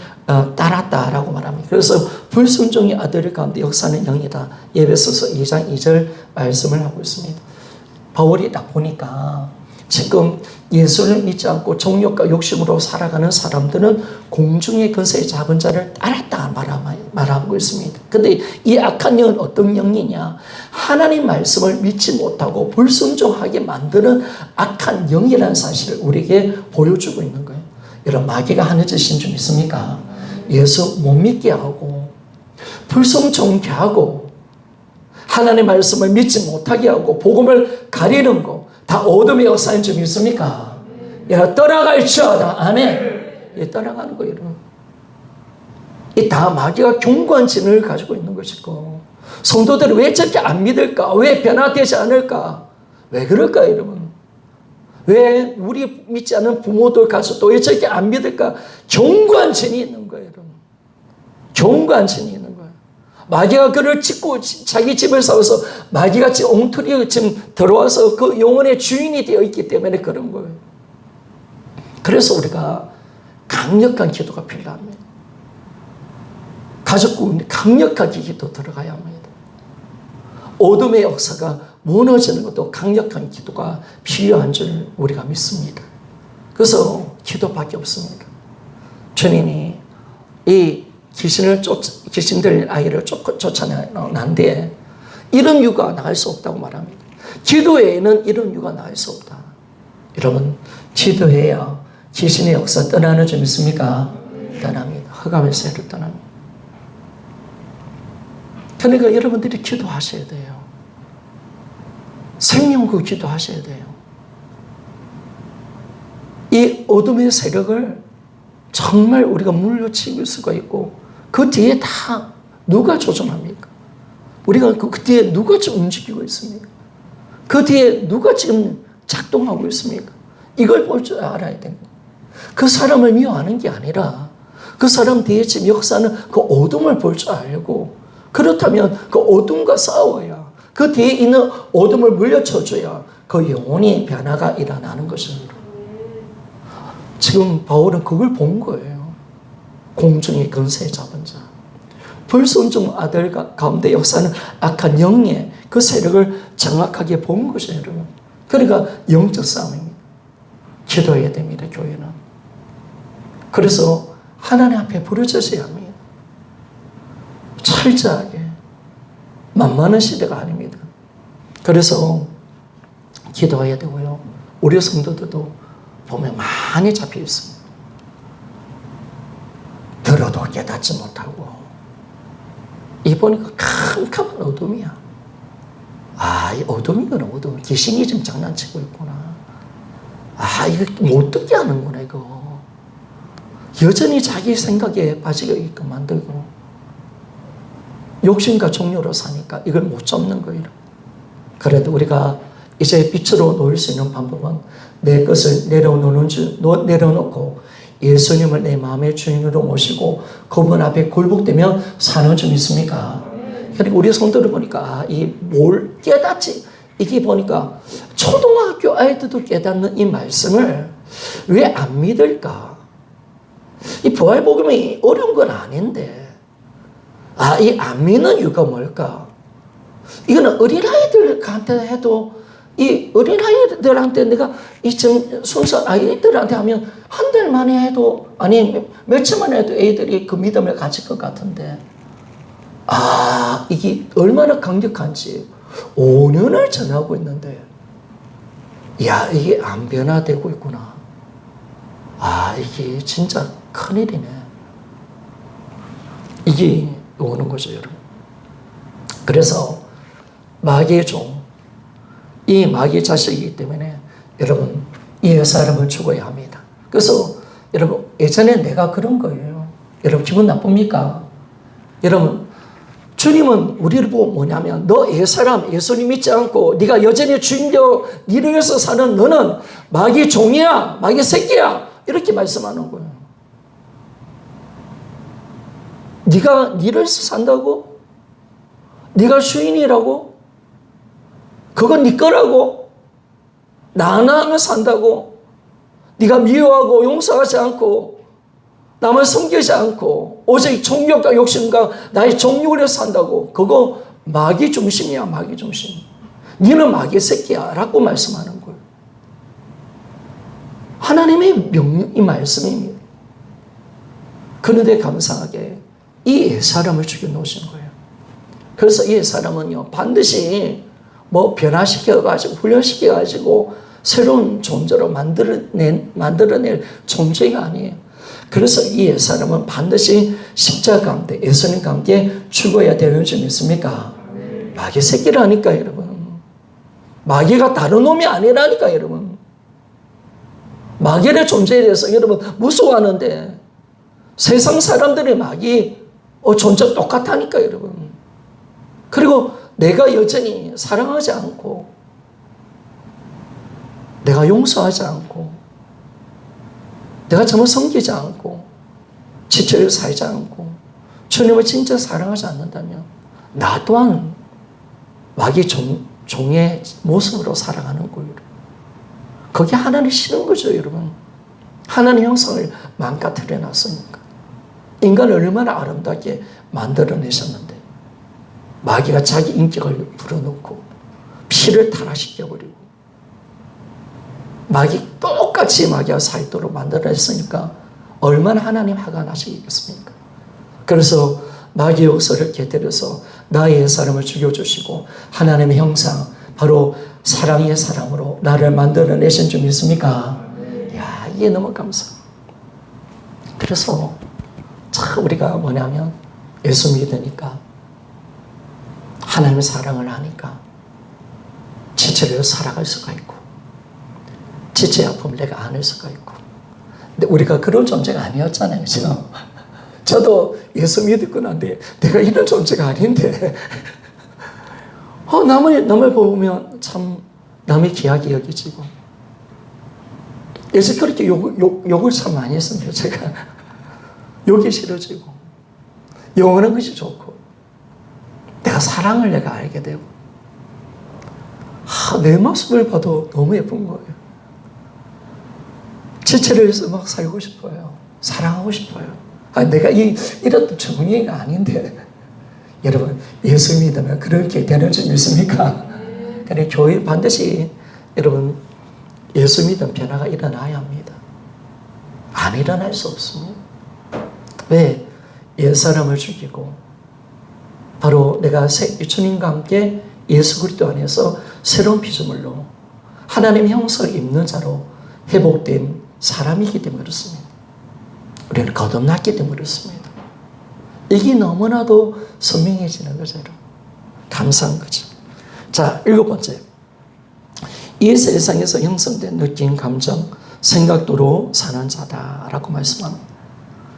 따랐다라고 말합니다. 그래서 불순종의 아들 가운데 역사는 영이다. 에베소서 2장 2절 말씀을 하고 있습니다. 바울이 딱 보니까 지금 예수를 믿지 않고 정욕과 욕심으로 살아가는 사람들은 공중의 권세에 잡은 자를 따랐다 말하고 있습니다. 근데 이 악한 영은 어떤 영이냐? 하나님 말씀을 믿지 못하고 불순종하게 만드는 악한 영이라는 사실을 우리에게 보여주고 있는 거예요. 여러분, 마귀가 하는 짓인 줄 믿습니까? 예수 못 믿게 하고 불순종케 하고 하나님 말씀을 믿지 못하게 하고 복음을 가리는 거 다 어둠의 역사인 줄 믿습니까? 야, 떠나갈지어다. 아멘. 예, 떠나가는 거예요, 여러분. 이 다 마귀가 견고한 진을 가지고 있는 것이고, 성도들이 왜 저렇게 안 믿을까? 왜 변화되지 않을까? 왜 그럴까, 여러분? 왜 우리 믿지 않은 부모들 가서도 왜 저렇게 안 믿을까? 견고한 진이 있는 거예요, 여러분. 견고한 진이 있는 거예요. 마귀가 그를 찍고 자기 집을 세워서 마귀가 지금 엉터리에 지금 들어와서 그 영혼의 주인이 되어 있기 때문에 그런 거예요. 그래서 우리가 강력한 기도가 필요합니다. 가족구분 강력하게 기도 들어가야 합니다. 어둠의 역사가 무너지는 것도 강력한 기도가 필요한 줄 우리가 믿습니다. 그래서 기도밖에 없습니다. 주님이 이 귀신 들린 아이를 쫓아낸데 이런 유가 나을 수 없다고 말합니다. 기도에는 이런 유가 나을 수 없다. 여러분, 기도해야 귀신의 역사 떠나는 줄 믿습니까? 떠납니다. 흑암의 세를 떠납니다. 그러니까 여러분들이 기도하셔야 돼요. 생명구 기도하셔야 돼요. 이 어둠의 세력을 정말 우리가 물리칠 수가 있고 그 뒤에 다 누가 조종합니까? 우리가 그 뒤에 누가 지금 움직이고 있습니까? 그 뒤에 누가 지금 작동하고 있습니까? 이걸 볼 줄 알아야 됩니다. 그 사람을 미워하는 게 아니라 그 사람 뒤에 지금 역사는 그 어둠을 볼 줄 알고, 그렇다면 그 어둠과 싸워야, 그 뒤에 있는 어둠을 물려쳐줘야 그 영혼이 변화가 일어나는 것입니다. 지금 바울은 그걸 본 거예요. 공중의 권세 잡은 자, 불순종 아들 가운데 역사는 악한 영의 그 세력을 정확하게 본 것이에요, 여러분. 그러니까 영적 싸움입니다. 기도해야 됩니다, 교회는. 그래서 하나님 앞에 부르짖어야 합니다. 철저하게. 만만한 시대가 아닙니다. 그래서 기도해야 되고요. 우리 성도들도 보면 많이 잡혀 있습니다. 들어도 깨닫지 못하고, 이 보니까 캄캄한 어둠이야. 아, 이 어둠이구나, 어둠. 귀신이 좀 장난치고 있구나. 아, 이거 못 듣게 하는구나, 이거. 여전히 자기 생각에 빠지게끔 만들고, 욕심과 종료로 사니까 이걸 못 잡는 거예요. 그런데 우리가 이제 빛으로 놓을 수 있는 방법은 내 것을 내려놓고 예수님을 내 마음의 주인으로 모시고 그분 앞에 굴복되면 사는 줄 믿습니까? 그러니까 우리 성도를 보니까 이 뭘 깨닫지? 이게 보니까 초등학교 아이들도 깨닫는 이 말씀을 왜 안 믿을까? 이 부활복음이 어려운 건 아닌데, 아, 이 안 믿는 이유가 뭘까? 이거는 어린아이들한테 해도, 이 어린아이들한테 내가 이 지금 순수 아이들한테 하면 한 달 만에 해도, 아니 며칠 만에 해도 애들이 그 믿음을 가질 것 같은데, 아, 이게 얼마나 강력한지 5년을 전하고 있는데, 야, 이게 안 변화되고 있구나. 아, 이게 진짜 큰일이네. 이게 오는 거죠, 여러분. 그래서 마귀의 종, 이 마귀의 자식이기 때문에 여러분, 이 사람을 죽어야 합니다. 그래서 여러분, 예전에 내가 그런 거예요. 여러분, 기분 나쁩니까? 여러분, 주님은 우리를 보고 뭐냐면, 너 옛사람 예수님 믿지 않고 네가 여전히 주인되어 니를 위해서 사는 너는 마귀 종이야, 마귀 새끼야, 이렇게 말씀하는 거예요. 네가 니를 위해서 산다고? 네가 주인이라고? 그건 네 거라고? 나 하나 산다고? 네가 미워하고 용서하지 않고 남을 섬기지 않고 오직 정욕과 욕심과 나의 정욕을 위해서 산다고? 그거 마귀 중심이야, 마귀 중심. 너는 마귀 새끼야 라고 말씀하는 거예요. 하나님의 명령이 말씀입니다. 그런데 감사하게 이 사람을 죽여 놓으신 거예요. 그래서 이 사람은요, 반드시 뭐 변화시켜가지고, 훈련시켜가지고, 새로운 존재로 만들어낼 존재가 아니에요. 그래서 이 사람은 반드시 십자가 가운데, 예수님과 함께 죽어야 되는 줄 믿습니까? 마귀 새끼라니까, 여러분. 마귀가 다른 놈이 아니라니까, 여러분. 마귀의 존재에 대해서 여러분 무서워하는데, 세상 사람들의 마귀 존재 똑같다니까, 여러분. 그리고 내가 여전히 사랑하지 않고, 내가 용서하지 않고, 내가 정말 섬기지 않고, 지체를 살지 않고, 주님을 진짜 사랑하지 않는다면, 나 또한 마귀 종의 모습으로 살아가는 거예요. 그게 하나님 싫은 거죠, 여러분. 하나님 형상을 망가뜨려 놨으니까. 인간을 얼마나 아름답게 만들어내셨는데, 마귀가 자기 인격을 불어넣고, 피를 타락시켜버리고, 똑같이 마귀와 살도록 만들어냈으니까, 얼마나 하나님 화가 나시겠습니까? 그래서 마귀의 역사를 깨뜨려서 나의 사람을 죽여주시고, 하나님의 형상, 바로 사랑의 사람으로 나를 만들어내신 줄 믿습니까? 이야, 이게 너무 감사해요. 그래서 참 우리가 뭐냐면, 예수 믿으니까, 하나님의 사랑을 하니까 지체를 살아갈 수가 있고, 지체의 아픔을 내가 안을 수가 있고. 근데 우리가 그런 존재가 아니었잖아요, 그죠? 저도 예수 믿고 난데 내가 이런 존재가 아닌데, 남을 보면 참 남의 귀하게 여기지고, 예수 그렇게 욕을 참 많이 했습니다, 제가. 욕이 싫어지고, 영원한 것이 좋고, 내가 사랑을 내가 알게 되고, 내 모습을 봐도 너무 예쁜 거예요. 지체를 위해서 막 살고 싶어요. 사랑하고 싶어요. 내가 이런 정의가 아닌데, 여러분, 예수 믿으면 그렇게 되는 줄 믿습니까? 그러니까 교회 반드시 여러분, 예수 믿으면 변화가 일어나야 합니다. 안 일어날 수 없습니다. 왜? 옛사람을 죽이고, 바로 내가 주님과 함께 예수 그리스도 안에서 새로운 피조물로 하나님의 형상을 입는 자로 회복된 사람이기 때문에 그렇습니다. 우리는 거듭났기 때문에 그렇습니다. 이게 너무나도 선명해지는 거죠. 감사한 거죠. 자, 7번째. 이 세상에서 형성된 느낌, 감정, 생각도로 사는 자다라고 말씀합니다.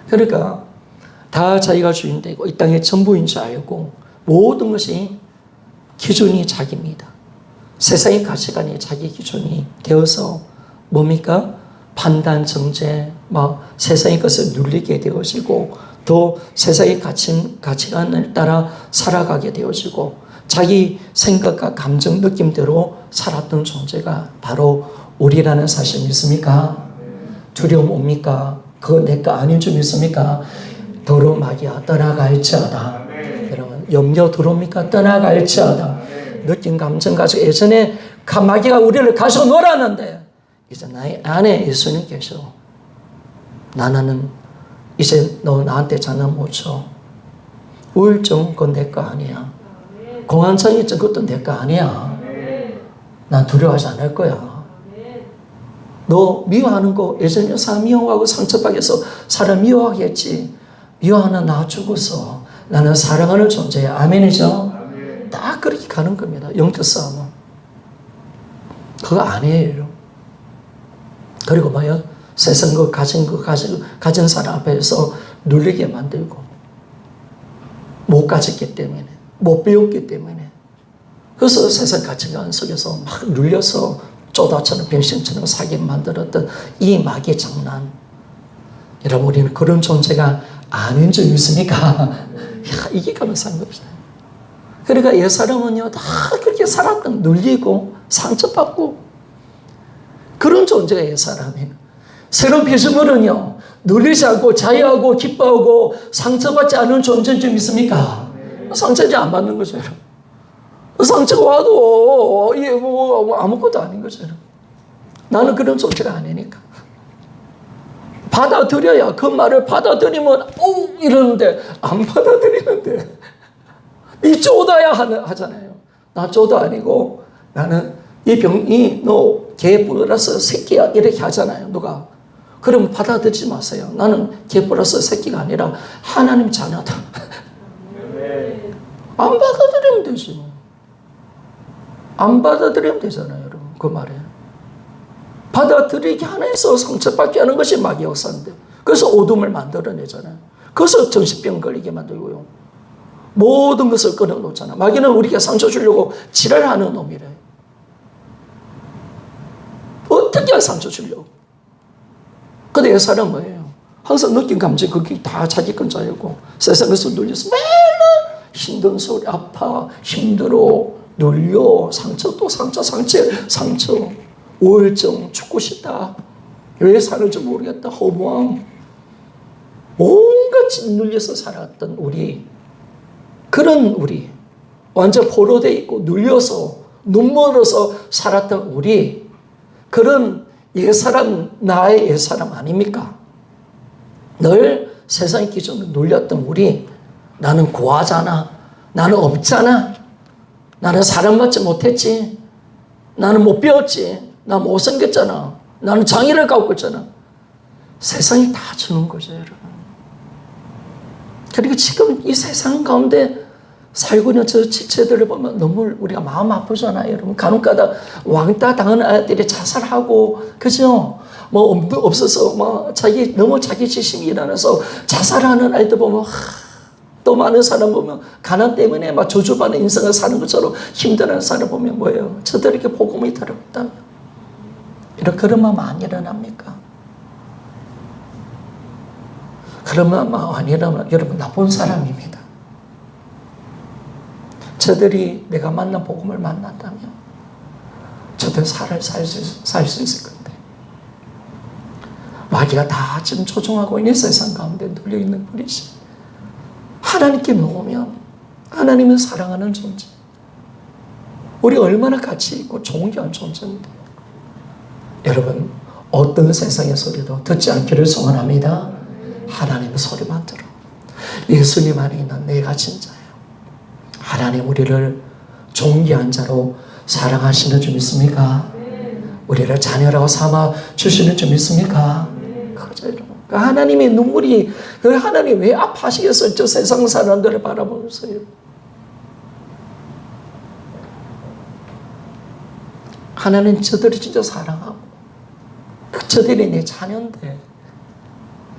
그러니까 다 자기가 주인되고 이 땅의 전부인 줄 알고, 모든 것이 기준이 자기입니다. 세상의 가치관이 자기 기준이 되어서 뭡니까? 판단, 정죄, 세상의 것을 누리게 되어지고, 또 세상의 가치관을 따라 살아가게 되어지고, 자기 생각과 감정, 느낌대로 살았던 존재가 바로 우리라는 사실 믿습니까? 두려움 옵니까? 그거 내 거 아닌 줄 믿습니까? 더러운 마귀야 떠나갈지어다. 여러분, 염려 들어옵니까? 떠나갈지어다. 느낌, 감정 가지고 예전에 마귀가 우리를 가지고 놀았는데, 이제 나의 안에 예수님 계셔. 나는 이제 너 나한테 장난 못 쳐. 우울증 그건 내 거 아니야. 공황장애증 그것도 내 거 아니야. 난 두려워하지 않을 거야. 너 미워하는 거 예전에 사람 미워하고 상처받게 해서 사람 미워하겠지. 미워하는 나 죽었어. 나는 사랑하는 존재야. 아멘이죠? 딱 그렇게 가는 겁니다. 영적 싸움은. 그거 아니에요. 그리고 뭐요? 세상 거 가진 사람 앞에서 눌리게 만들고, 못 가졌기 때문에, 못 배웠기 때문에. 그래서 세상 가치관 속에서 막 눌려서 쪼다처럼 병신처럼 사게 만들었던 이 마귀의 장난. 여러분, 우리는 그런 존재가 아닌 줄 믿습니까? 이게 감사한 겁니다. 그러니까 옛사람은요, 다 그렇게 살았던, 눌리고, 상처받고, 그런 존재가 옛사람이에요. 새로운 피조물은요, 눌리지 않고, 자유하고, 기뻐하고, 상처받지 않은 존재인 줄 믿습니까? 상처지 안 받는 거죠. 상처가 와도, 이게 아무것도 아닌 거죠. 나는 그런 존재가 아니니까. 받아들여야, 그 말을 받아들이면, 이러는데, 안 받아들이는데, 니 쪼다야 하잖아요. 나 쪼다 아니고 나는 이 병이 너 개 플러스 새끼야 이렇게 하잖아요. 누가. 그러면 받아들이지 마세요. 나는 개 플러스 새끼가 아니라 하나님 자녀다. 안 받아들이면 되지. 안 받아들이면 되잖아요. 여러분. 그 말에. 받아들이게 하나 해서 상처받게 하는 것이 마귀 역사인데. 그래서 어둠을 만들어내잖아요. 그래서 정신병 걸리게 만들고요. 모든 것을 끊어놓잖아. 마귀는 우리가 상처 주려고 지랄하는 놈이래. 어떻게 상처 주려고. 근데 이 사람은 뭐예요? 항상 느낀 감정 그게 다 자기 건 자유고 세상에서 눌려서 맨날 힘든 소리, 아파, 힘들어, 눌려, 상처 또 상처, 우울증, 죽고 싶다. 왜 사는지 모르겠다. 허무함. 뭔가 짓눌려서 살았던 우리. 그런 우리. 완전 포로되어 있고 눌려서 눈물어서 살았던 우리. 그런 옛사람, 나의 옛사람 아닙니까? 늘 세상의 기준으로 눌렸던 우리. 나는 고하잖아. 나는 없잖아. 나는 사랑받지 못했지. 나는 못 배웠지. 나 못생겼잖아. 나는 장애를 갖고 있잖아. 세상이 다 주는 거죠, 여러분. 그리고 지금 이 세상 가운데 살고 있는 저 지체들을 보면 너무 우리가 마음 아프잖아요, 여러분. 간혹가다 왕따 당하는 아이들이 자살하고, 그죠? 뭐 없어서 너무 자기 지심이 일어나서 자살하는 아이들 보면 또 많은 사람 보면 가난 때문에 막 저주받는 인생을 사는 것처럼 힘들어하는 사람 보면 뭐예요? 저들에게 복음이 들었다면 이런 그런 마음 안 일어납니까? 그런 마음 아니라면 여러분 나쁜 사람입니다. 저들이 내가 만난 복음을 만났다면 저들 살 수 있을 건데 마귀가 다 지금 조종하고 있는 세상 가운데 눌려있는 우리지. 하나님께 놓으면 하나님은 사랑하는 존재. 우리 얼마나 가치 있고 존귀한 존재인데. 여러분 어떤 세상의 소리도 듣지 않기를 소원합니다. 하나님의 소리만 들어. 예수님 안에 있는 내가 진짜예요. 하나님 우리를 존귀한 자로 사랑하시는 줄 믿습니까? 우리를 자녀라고 삼아 주시는 줄 믿습니까? 그죠, 여러분. 하나님의 눈물이, 하나님 왜 아파하시겠어요? 저 세상 사람들을 바라보면서요. 하나님 저들을 진짜 사랑하고, 저들이 내 자녀인데,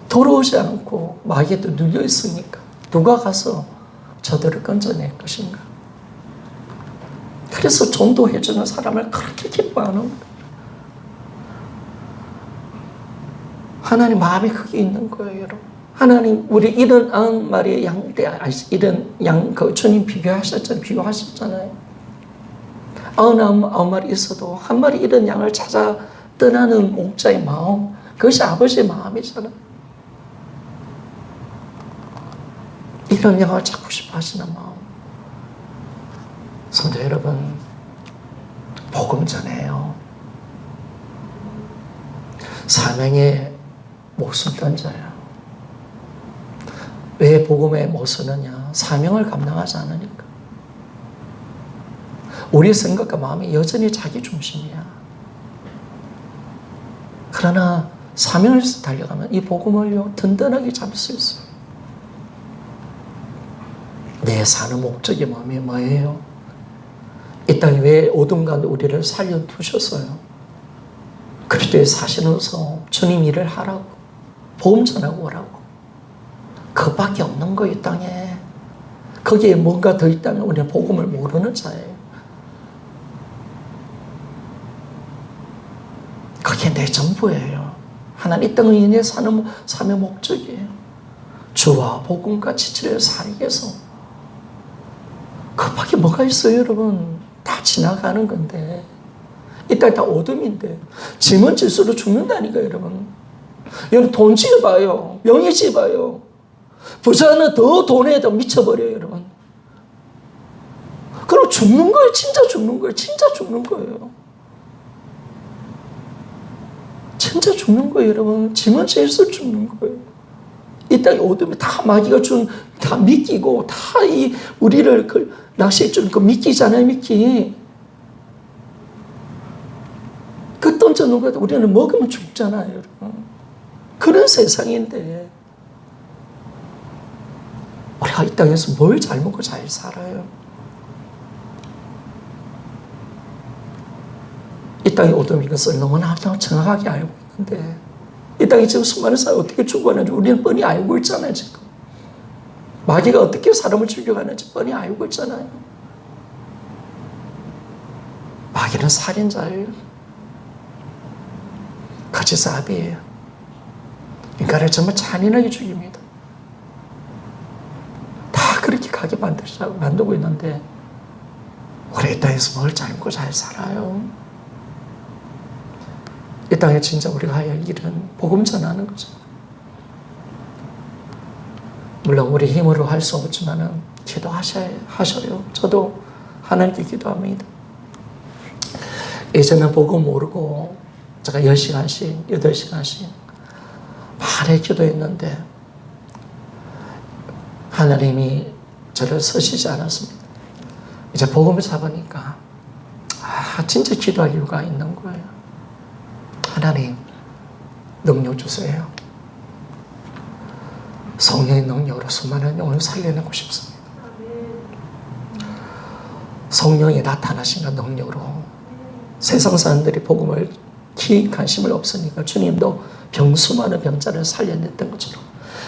돌아오지 않고 마귀에도 눌려있으니까, 누가 가서 저들을 건져낼 것인가? 그래서 전도해주는 사람을 그렇게 기뻐하는 거예요. 하나님 마음이 그게 있는 거예요, 여러분. 하나님, 우리 이런 90마리의 이런 양, 주님 비교하셨잖아요. 99마리 있어도 한 마리 이런 양을 찾아 떠나는 목자의 마음, 그것이 아버지의 마음이잖아요. 이런 양을 찾고 싶어 하시는 마음. 성도 여러분, 복음 전해요. 사명에 목숨 던져요. 왜 복음에 못 쓰느냐? 사명을 감당하지 않으니까. 우리 생각과 마음이 여전히 자기 중심이야. 그러나 사명을 위해서 달려가면 이 복음을 든든하게 잡을 수 있어요. 내 사는 목적이 뭐예요? 이 땅에 왜 어둠 가운데 우리를 살려두셨어요? 그리스도의 사시면서 주님 일을 하라고, 복음 전하고 오라고. 그밖에 없는 거예요, 이 땅에. 거기에 뭔가 더 있다면 우리는 복음을 모르는 자예요. 그게 내 전부예요. 하나님 이 땅을 인해 사는 삶의 목적이에요. 주와 복음과 지체를 살기 위해서. 그밖에 뭐가 있어요, 여러분? 다 지나가는 건데. 이 땅이 다 어둠인데. 짐은 질수록 죽는다니까요, 여러분. 여러분, 돈 지어봐요. 명예 지어봐요. 부자는 더 돈에 더 미쳐버려요, 여러분. 그럼 죽는 거예요. 진짜 죽는 거예요. 진짜 죽는 거예요. 진짜 죽는 거예요, 여러분. 짐은 질수록 죽는 거예요. 이 땅에 어둠이 다 마귀가 준, 다 미끼고, 다 우리를 낚시해 준 그 미끼잖아요, 미끼. 그 던져놓은 거 우리는 먹으면 죽잖아요, 여러분. 그런 세상인데, 우리가 이 땅에서 뭘 잘 먹고 잘 살아요? 이 땅의 어둠이 것을 너무나 정확하게 알고 있는데, 이 땅에 지금 수많은 사람이 어떻게 죽어가는지 우리는 뻔히 알고 있잖아요, 지금. 마귀가 어떻게 사람을 죽여가는지 뻔히 알고 있잖아요. 마귀는 살인자예요. 거짓사업이에요. 인간을 정말 잔인하게 죽입니다. 다 그렇게 가게 만들고 있는데, 우리 이 땅에서 뭘 잘 먹고 잘 살아요? 이 땅에 진짜 우리가 해야 할 일은 복음 전하는 거죠. 물론 우리 힘으로 할 수 없지만은 기도하셔요. 저도 하나님께 기도합니다. 예전에 복음 모르고 제가 10시간씩, 8시간씩 많이 기도했는데 하나님이 저를 서시지 않았습니다. 이제 복음을 잡으니까 진짜 기도할 이유가 있는 거예요. 하나님, 능력 주세요. 성령의 능력으로 수많은 영혼을 살려내고 싶습니다. 성령이 나타나신 그 능력으로 세상 사람들이 복음을 관심을 없으니까 주님도 수많은 병자를 살려냈던 것처럼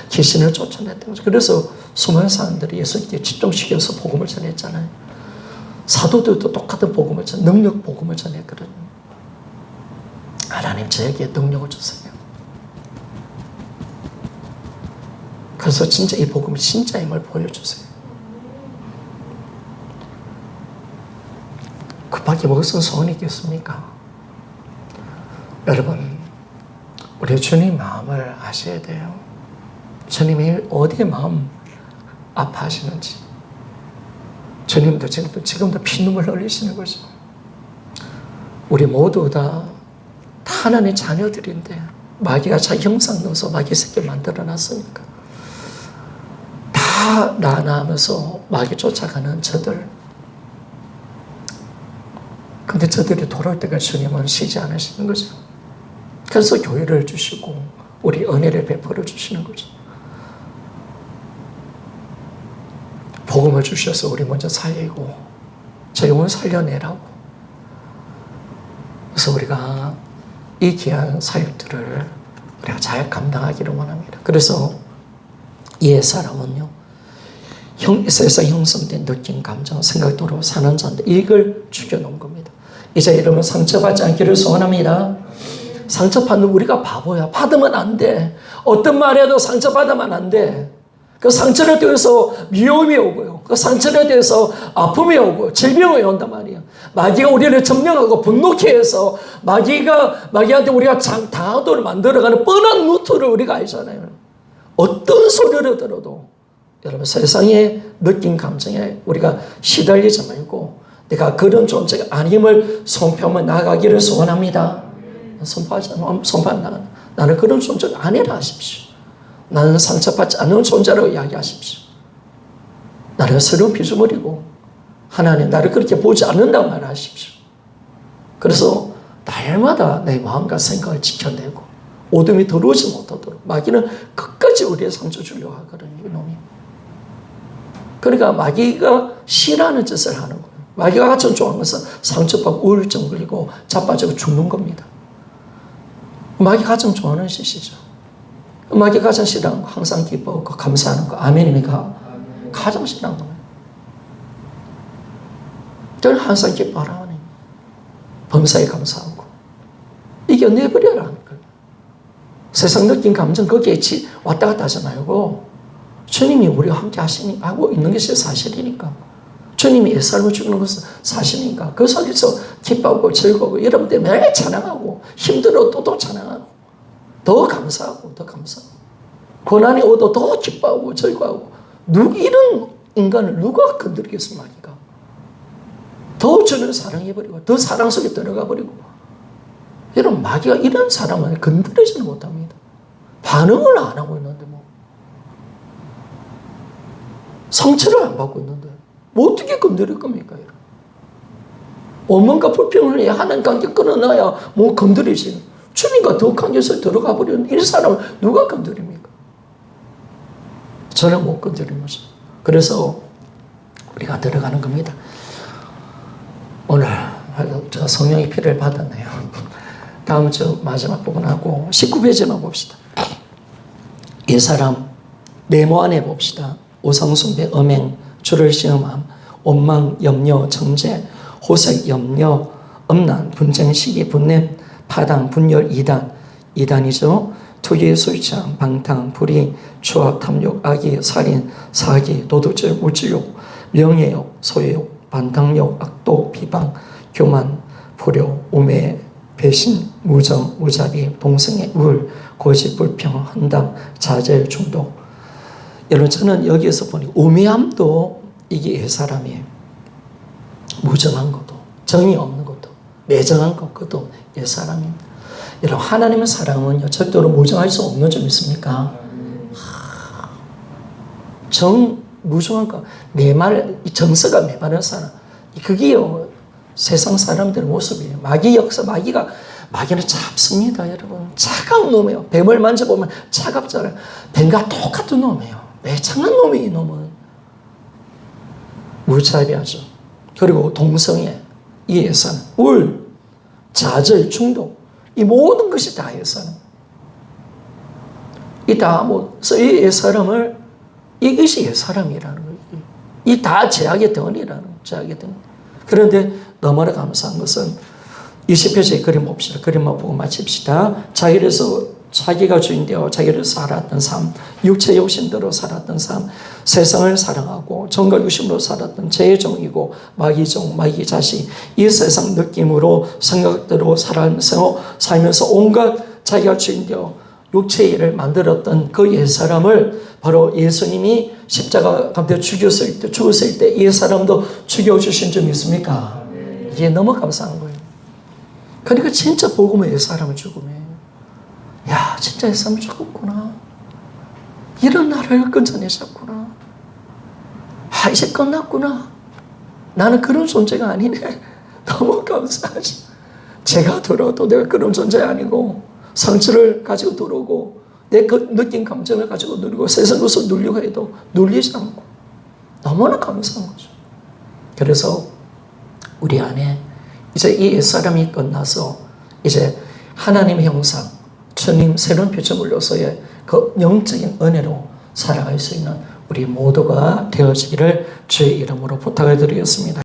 귀신을 쫓아냈던 것처럼, 그래서 수많은 사람들이 예수님께 집중시켜서 복음을 전했잖아요. 사도들도 똑같은 복음을 능력 복음을 전했거든요. 하나님, 저에게 능력을 주세요. 그래서 진짜 이 복음이 진짜임을 보여주세요. 그밖에 무슨 소원이 있겠습니까? 여러분, 우리 주님 마음을 아셔야 돼요. 주님이 어디에 마음 아파하시는지. 주님도 지금도 피눈물 흘리시는 거죠. 우리 모두 다 하나님의 자녀들인데 마귀가 자기 형상 넣어서 마귀 새끼 만들어 놨으니까 다 나하면서 마귀 쫓아가는 저들. 근데 저들이 돌아올 때까지 주님은 쉬지 않으시는 거죠. 그래서 교회를 주시고 우리 은혜를 베풀어 주시는 거죠. 복음을 주셔서 우리 먼저 살리고 저 영혼 살려내라고. 그래서 우리가 이 귀한 사역들을 우리가 잘 감당하기를 원합니다. 그래서 옛사람은요, 세상 형성된 느낌, 감정, 생각도로 사는 자인데 이걸 죽여놓은 겁니다. 이제 여러분 상처받지 않기를 소원합니다. 상처받는 우리가 바보야. 받으면 안 돼. 어떤 말에도 상처받으면 안 돼. 그 상처를 통해서 미움이 오고요. 그 상처를 통해서 아픔이 오고 질병이 온단 말이에요. 마귀가 우리를 점령하고 분노케 해서 마귀한테 우리가 당하도록 만들어가는 뻔한 루트를 우리가 알잖아요. 어떤 소리를 들어도 여러분 세상의 느낀 감정에 우리가 시달리지 말고 내가 그런 존재가 아님을 선포하며 나가기를 소원합니다. 선포하지 나는 그런 존재가 아니라 하십시오. 나는 상처받지 않는 존재라고 이야기하십시오. 나는 새로운 피조물이고 하나님 나를 그렇게 보지 않는다고 말하십시오. 그래서 날마다 내 마음과 생각을 지켜내고 어둠이 들어오지 못하도록. 마귀는 끝까지 우리의 상처 주려고 하거든요. 이놈이. 그러니까 마귀가 싫어하는 짓을 하는 거예요. 마귀가 가장 좋아하는 것은 상처받고 우울증 걸리고 자빠지고 죽는 겁니다. 마귀가 가장 좋아하는 짓이죠. 마귀가 가장 싫어하는 거, 항상 기뻐하고 감사하는 거. 아멘입니까? 가장 싫어하는 거예요. 저는 항상 기뻐하라. 범사에 감사하고. 이겨내버려라는 거예요. 세상 느낀 감정 거기에 왔다 갔다 하지 말고 주님이 우리와 함께 하고 있는 것이 사실이니까. 주님이 삶을 주는 것은 사실이니까. 그 속에서 기뻐하고 즐거우고 여러분들 매일 찬양하고 힘들어도 또 찬양하고 더 감사하고 더 감사하고 고난이 오도 더 기뻐하고 즐거워하고 이런 인간을 누가 건드리겠습니까? 마귀가. 더 주는 사랑해버리고 더 사랑 속에 들어가 버리고 여러분 마귀가 이런 사람을 건드리지는 못합니다. 반응을 안 하고 있는데 뭐 상처를 안 받고 있는데 뭐 어떻게 건드릴 겁니까? 원망과 불평을 해야 하는 관계 끊어놔야 뭐 건드리지. 주님과 더 관계에서 들어가 버리는 이 사람을 누가 건드립니까? 저는 못 건드리면서. 그래서 우리가 들어가는 겁니다. 오늘 제가 성령의 피를 받았네요. 다음 주 마지막 부분하고 19페이지만 봅시다. 이 사람 네모 안에 봅시다. 우상숭배, 음행, 주를 시험함, 원망, 염려, 정죄, 호색, 염려, 음란, 분쟁, 시기, 분냄, 파당, 분열, 이단이죠. 투기, 술취함, 방탕, 불의, 추악, 탐욕, 악의, 살인, 사기, 도둑질, 물질욕, 명예욕, 소유욕, 반탕욕, 악독, 비방, 교만, 불효, 우매, 배신, 무정, 무자비, 동성애, 우울, 고집, 불평, 한담, 자제, 중독. 여러분 저는 여기에서 보니 우매함도 이게 옛사람이에요. 무정한 것도, 정이 없는 것도, 매정한 것, 그것도 옛사람입니다. 여러분 하나님의 사랑은요 절대로 무정할 수 없는 점 있습니까? 무정한 거, 정서가 메마른 사람, 그게요 세상 사람들의 모습이에요. 마귀는 잡습니다, 여러분. 차가운 놈이에요. 뱀을 만져보면 차갑잖아요. 뱀과 똑같은 놈이에요. 매창한 놈이 이 놈은. 무자비하죠. 그리고 동성애, 이 예산, 울, 좌절, 중독, 이 모든 것이 다 예산. 이 예사람을, 이것이 예사람이라는 거예요. 이 다 죄악의 덩어리라는 거예요. 죄악의 덩어리. 그런데 너무나 감사한 것은 20페이지의 그림 봅시다. 그림만 보고 마칩시다. 자기가 주인되어 자기를 살았던 삶, 육체 욕심대로 살았던 삶, 세상을 사랑하고 정과 욕심으로 살았던 죄의 종이고 마귀 종, 마귀 자식, 이 세상 느낌으로 생각대로 살면서 온갖 자기가 주인되어 육체의 일을 만들었던 그 옛사람을 바로 예수님이 십자가 감대 죽었을 때 이 사람도 죽여주신 점이 있습니까? 이게 너무 감사한 거예요. 그러니까 진짜 복음은 옛사람을 죽음에 야 진짜 옛사람 죽었구나. 이런 나라를 건져내셨구나. 이제 끝났구나. 나는 그런 존재가 아니네. 너무 감사하지. 제가 들어도 내가 그런 존재 아니고 상처를 가지고 들어오고 내 그 느낀 감정을 가지고 누리고 세상 것을 누리려고 해도 눌리지 않고 너무나 감사한 거죠. 그래서 우리 안에 이제 이 옛사람이 끝나서 이제 하나님의 형상, 주님 새로운 피조물로서의 그 영적인 은혜로 살아갈 수 있는 우리 모두가 되어지기를 주의 이름으로 부탁을 드리겠습니다.